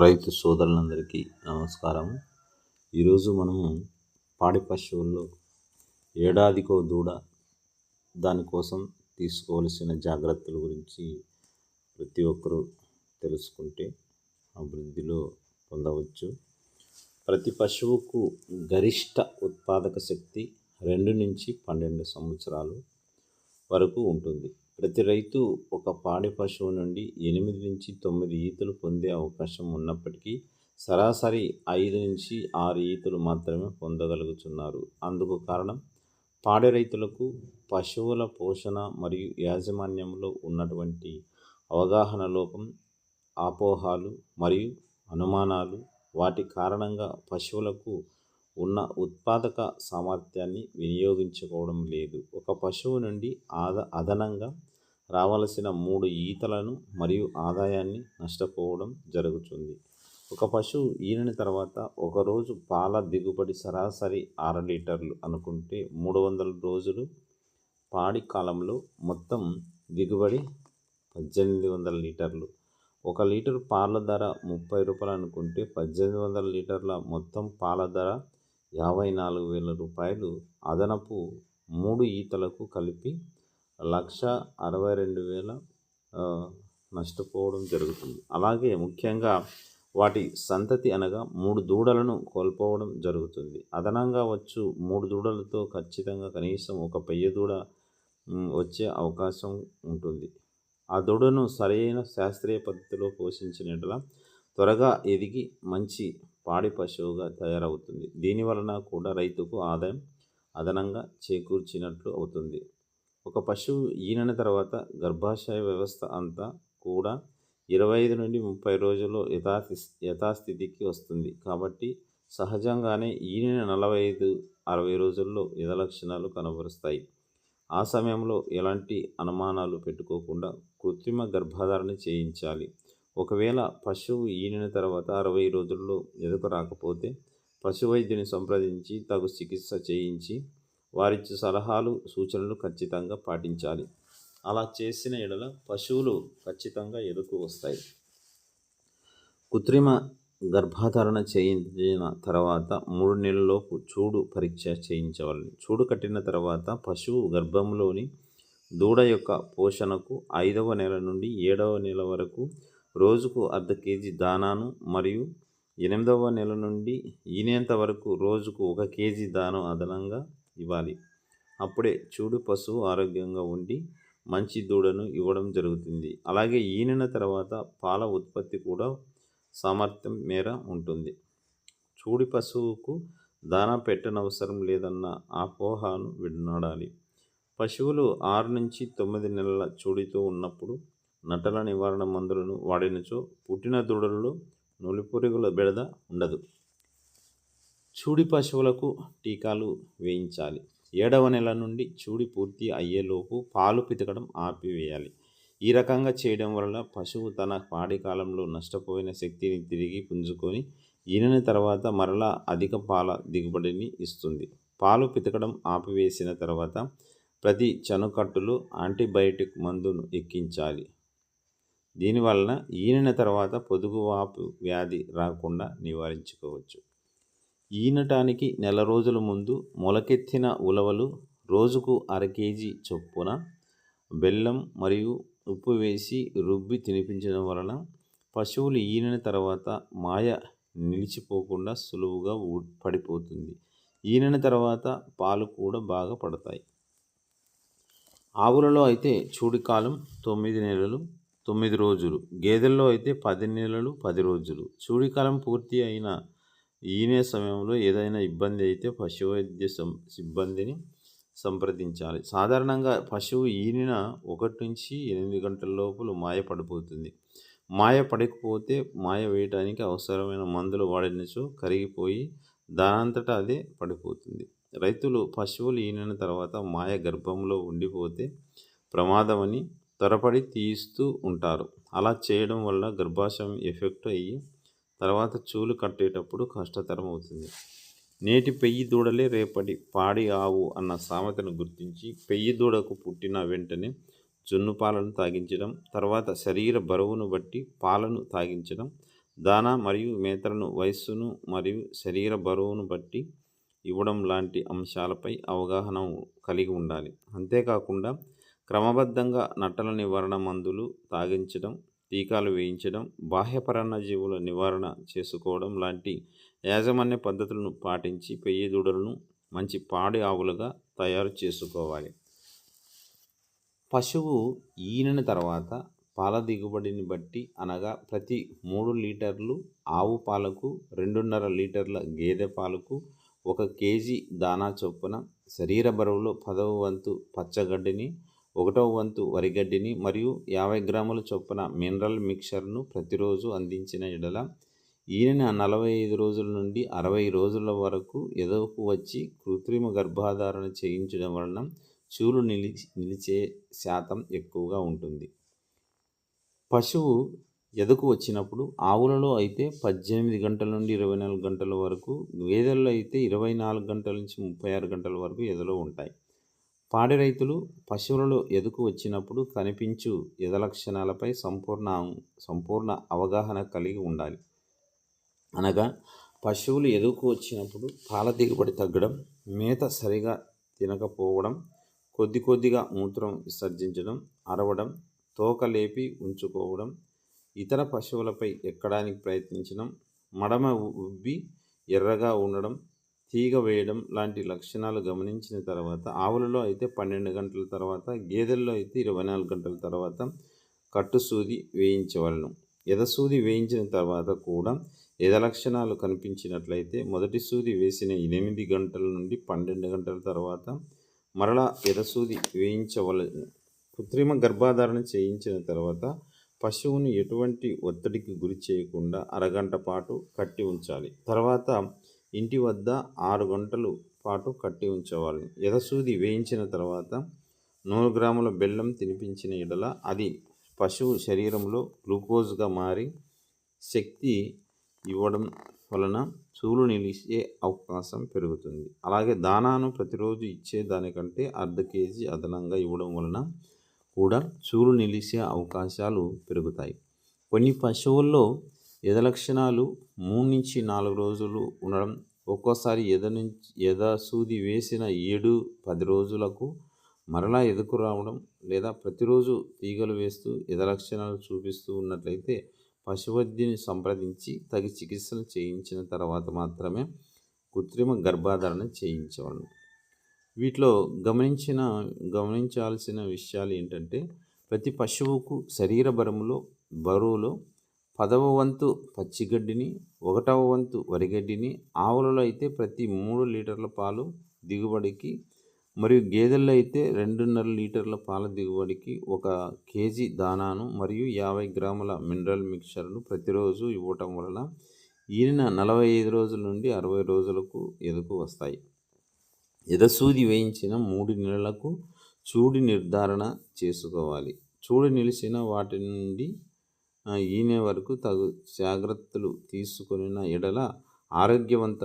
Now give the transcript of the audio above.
రైతు సోదరులందరికీ నమస్కారం. ఈరోజు మనము పాడి పశువుల్లో ఏడాదికో దూడ దానికోసం తీసుకోవలసిన జాగ్రత్తల గురించి ప్రతి ఒక్కరూ తెలుసుకుంటే అభివృద్ధిలో పొందవచ్చు. ప్రతి పశువుకు గరిష్ట ఉత్పాదక శక్తి 2 నుంచి 12 సంవత్సరాలు వరకు ఉంటుంది. ప్రతి రైతు ఒక పాడి పశువు నుండి 8 నుంచి 9 ఈతలు పొందే అవకాశం ఉన్నప్పటికీ సరాసరి 5 నుంచి 6 ఈతలు మాత్రమే పొందగలుగుతున్నారు. అందుకు కారణం పాడి రైతులకు పశువుల పోషణ మరియు యాజమాన్యంలో ఉన్నటువంటి అవగాహన లోపం, అపోహలు మరియు అనుమానాలు. వాటి కారణంగా పశువులకు ఉన్న ఉత్పాదక సామర్థ్యాన్ని వినియోగించుకోవడం లేదు. ఒక పశువు నుండి అదనంగా రావలసిన 3 ఈతలను మరియు ఆదాయాన్ని నష్టపోవడం జరుగుతుంది. ఒక పశువు ఈనిన తర్వాత ఒకరోజు పాల దిగుబడి సరాసరి 6 లీటర్లు అనుకుంటే 300 రోజులు పాడి కాలంలో మొత్తం దిగుబడి 1800 లీటర్లు. 1 లీటర్ పాల ధర 30 రూపాయలు అనుకుంటే 1800 లీటర్ల మొత్తం పాల ధర 54,000 రూపాయలు. అదనపు 3 ఈతలకు కలిపి 1,62,000 నష్టపోవడం జరుగుతుంది. అలాగే ముఖ్యంగా వాటి సంతతి అనగా 3 దూడలను కోల్పోవడం జరుగుతుంది. అదనంగా వచ్చు 3 దూడలతో ఖచ్చితంగా కనీసం ఒక పెయ్య దూడ వచ్చే అవకాశం ఉంటుంది. ఆ దూడను సరైన శాస్త్రీయ పద్ధతిలో పోషించిన యెడల త్వరగా ఎదిగి మంచి పాడి పశువుగా తయారవుతుంది. దీనివలన కూడా రైతుకు ఆదాయం అదనంగా చేకూర్చినట్లు అవుతుంది. ఒక పశువు ఈనిన తర్వాత గర్భాశయ వ్యవస్థ అంతా కూడా 25 నుండి 30 రోజుల్లో యథాస్థితికి వస్తుంది. కాబట్టి సహజంగానే ఈనిన 45-60 రోజుల్లో యుధ లక్షణాలు కనబరుస్తాయి. ఆ సమయంలో ఎలాంటి అనుమానాలు పెట్టుకోకుండా కృత్రిమ గర్భధారణ చేయించాలి. ఒకవేళ పశువు ఈనిన తర్వాత 60 రోజుల్లో ఎదుగు రాకపోతే పశు వైద్యుని సంప్రదించి తగు చికిత్స చేయించి వారిచ్చే సలహాలు, సూచనలు ఖచ్చితంగా పాటించాలి. అలా చేసిన యెడల పశువులు ఖచ్చితంగా ఎదుగు వస్తాయి. కృత్రిమ గర్భధారణ చేయించిన తర్వాత 3 నెలలలోపు చూడు పరీక్ష చేయించవాలి. చూడు కట్టిన తర్వాత పశువు గర్భంలోని దూడ యొక్క పోషణకు 5వ నెల నుండి 7వ నెల వరకు రోజుకు ½ కేజీ దానాను మరియు 8వ నెల నుండి ఈనేంత వరకు రోజుకు 1 కేజీ దానం అదనంగా ఇవ్వాలి. అప్పుడే చూడు పశువు ఆరోగ్యంగా ఉండి మంచి దూడను ఇవ్వడం జరుగుతుంది. అలాగే ఈనిన తర్వాత పాల ఉత్పత్తి కూడా సామర్థ్యం మేర ఉంటుంది. చూడి పశువుకు దానా పెట్టనవసరం లేదన్న అపోహను విడనాడాలి. పశువులు 6 నుంచి 9 నెలల చూడితో ఉన్నప్పుడు నట్టల నివారణ మందులను వాడినచో పుట్టిన దూడలలో నులిపురుగుల బెడద ఉండదు. చూడి పశువులకు టీకాలు వేయించాలి. 7వ నెల నుండి చూడి పూర్తి అయ్యేలోపు పాలు పితకడం ఆపివేయాలి. ఈ రకంగా చేయడం వలన పశువు తన పాడి కాలంలో నష్టపోయిన శక్తిని తిరిగి పుంజుకొని ఈనిన తర్వాత మరలా అధిక పాల దిగుబడిని ఇస్తుంది. పాలు పితకడం ఆపివేసిన తర్వాత ప్రతి చనుకట్టులో యాంటీబయాటిక్ మందును ఎక్కించాలి. దీనివలన ఈనిన తర్వాత పొదుగువాపు వ్యాధి రాకుండా నివారించుకోవచ్చు. ఈనటానికి నెల రోజుల ముందు మొలకెత్తిన ఉలవలు రోజుకు ½ కేజీ చొప్పున బెల్లం మరియు ఉప్పు వేసి రుబ్బి తినిపించడం వలన పశువులు ఈనిన తర్వాత మాయ నిలిచిపోకుండా సులువుగా పడిపోతుంది. ఈనిన తర్వాత పాలు కూడా బాగా పడతాయి. ఆవులలో అయితే చూడి కాలం 9 నెలలు 9 రోజులు, గేదెల్లో అయితే 10 నెలలు 10 రోజులు. చూడి కాలం పూర్తి అయిన ఈనే సమయంలో ఏదైనా ఇబ్బంది అయితే పశువైద్య సిబ్బందిని సంప్రదించాలి. సాధారణంగా పశువు ఈనిన 1 నుంచి 8 గంటల లోపల మాయ పడిపోతుంది. మాయ పడకపోతే మాయ వేయడానికి అవసరమైన మందులు వాడినచో కరిగిపోయి దానంతటా అదే పడిపోతుంది. రైతులు పశువులు ఈనిన తర్వాత మాయ గర్భంలో ఉండిపోతే ప్రమాదమని త్వరపడి తీయిస్తూ ఉంటారు. అలా చేయడం వల్ల గర్భాశయం ఎఫెక్ట్ అయ్యి తర్వాత చూలు కట్టేటప్పుడు కష్టతరం అవుతుంది. నేటి పెయ్యి దూడలే రేపటి పాడి ఆవు అన్న సామెతను గుర్తించి పెయ్యి దూడకు పుట్టిన వెంటనే జున్ను పాలను తాగించడం, తర్వాత శరీర బరువును బట్టి పాలను తాగించడం, దానా మరియు మేతలను వయస్సును మరియు శరీర బరువును బట్టి ఇవ్వడం లాంటి అంశాలపై అవగాహన కలిగి ఉండాలి. అంతేకాకుండా క్రమబద్ధంగా నట్టల నివారణ మందులు తాగించడం, టీకాలు వేయించడం, బాహ్య పరాన్నజీవుల నివారణ చేసుకోవడం లాంటి యాజమాన్య పద్ధతులను పాటించి పెయ్యి దూడలను మంచి పాడి ఆవులుగా తయారు చేసుకోవాలి. పశువు ఈనిన తర్వాత పాల దిగుబడిని బట్టి అనగా ప్రతి 3 లీటర్లు ఆవు పాలకు 2.5 లీటర్ల గేదె పాలకు 1 కేజీ దానా చొప్పున శరీర బరువులో 10వ వంతు పచ్చగడ్డిని, 1వ వంతు వరిగడ్డిని మరియు 50 గ్రాముల చొప్పున మినరల్ మిక్చర్ను ప్రతిరోజు అందించిన ఎడల ఈనిన 45 రోజుల నుండి 60 రోజుల వరకు ఎదకు వచ్చి కృత్రిమ గర్భధారణ చేయించడం వలన చూలు నిలిచే శాతం ఎక్కువగా ఉంటుంది. పశువు ఎదకు వచ్చినప్పుడు ఆవులలో అయితే 18 గంటల నుండి 24 గంటల వరకు, గేదెల్లో అయితే 24 గంటల నుంచి 36 గంటల వరకు ఎదలో ఉంటాయి. పాడి రైతులు పశువులలో ఎదకు వచ్చినప్పుడు కనిపించు ఎద లక్షణాలపై సంపూర్ణ అవగాహన కలిగి ఉండాలి. అనగా పశువులు ఎదకు వచ్చినప్పుడు పాల దిగుబడి తగ్గడం, మేత సరిగా తినకపోవడం, కొద్దిగా మూత్రం విసర్జించడం, అరవడం, తోక లేపి ఉంచుకోవడం, ఇతర పశువులపై ఎక్కడానికి ప్రయత్నించడం, మడమ ఉబ్బి ఎర్రగా ఉండడం, తీగ వేయడం లాంటి లక్షణాలు గమనించిన తర్వాత ఆవులలో అయితే 12 గంటల తర్వాత, గేదెల్లో అయితే 24 గంటల తర్వాత కట్టు సూది వేయించవలను. ఎదసూది వేయించిన తర్వాత కూడా ఎద లక్షణాలు కనిపించినట్లయితే మొదటి సూది వేసిన 8 గంటల నుండి 12 గంటల తర్వాత మరలా ఎదసూది వేయించవలను. కృత్రిమ గర్భధారణ చేయించిన తర్వాత పశువును ఎటువంటి ఒత్తిడికి గురి చేయకుండా అరగంట పాటు కట్టి ఉంచాలి. తర్వాత ఇంటి వద్ద 6 గంటల పాటు కట్టి ఉంచవాలి. ఎదసూది వేయించిన తర్వాత 100 గ్రాముల బెల్లం తినిపించిన ఎడల అది పశువు శరీరంలో గ్లూకోజ్గా మారి శక్తి ఇవ్వడం వలన చూలు నిలిచే అవకాశం పెరుగుతుంది. అలాగే దానాను ప్రతిరోజు ఇచ్చే దానికంటే అర్ధ కేజీ అదనంగా ఇవ్వడం వలన కూడా చూలు నిలిచే అవకాశాలు పెరుగుతాయి. కొన్ని పశువుల్లో ఎద లక్షణాలు 3 నుంచి 4 రోజులు ఉండడం, ఒక్కోసారి ఎద సూది వేసిన 7-10 రోజులకు మరలా ఎదకు రావడం, లేదా ప్రతిరోజు తీగలు వేస్తూ ఎద లక్షణాలు చూపిస్తూ ఉన్నట్లయితే పశువైద్యుని సంప్రదించి తగి చికిత్సలు చేయించిన తర్వాత మాత్రమే కృత్రిమ గర్భధారణ చేయించవలను. వీటిలో గమనించాల్సిన విషయాలు ఏంటంటే, ప్రతి పశువుకు శరీర బరువులో 10వ వంతు పచ్చిగడ్డిని, 1వ వంతు వరిగడ్డిని, ఆవులలో అయితే ప్రతి 3 లీటర్ల పాలు దిగుబడికి మరియు గేదెల్లో అయితే 2.5 లీటర్ల పాల దిగుబడికి 1 కేజీ దానాను మరియు 50 గ్రాముల మినరల్ మిక్చర్ను ప్రతిరోజు ఇవ్వటం వలన ఈనిన 45 రోజుల నుండి 60 రోజులకు ఎదకు వస్తాయి. ఎదసూది వేయించిన 3 నెలలకు చూడి నిర్ధారణ చేసుకోవాలి. చూడి నిలిచిన వాటి నుండి ఈనే వరకు తగు జాగ్రత్తలు తీసుకొనిన ఎడల ఆరోగ్యవంతమైన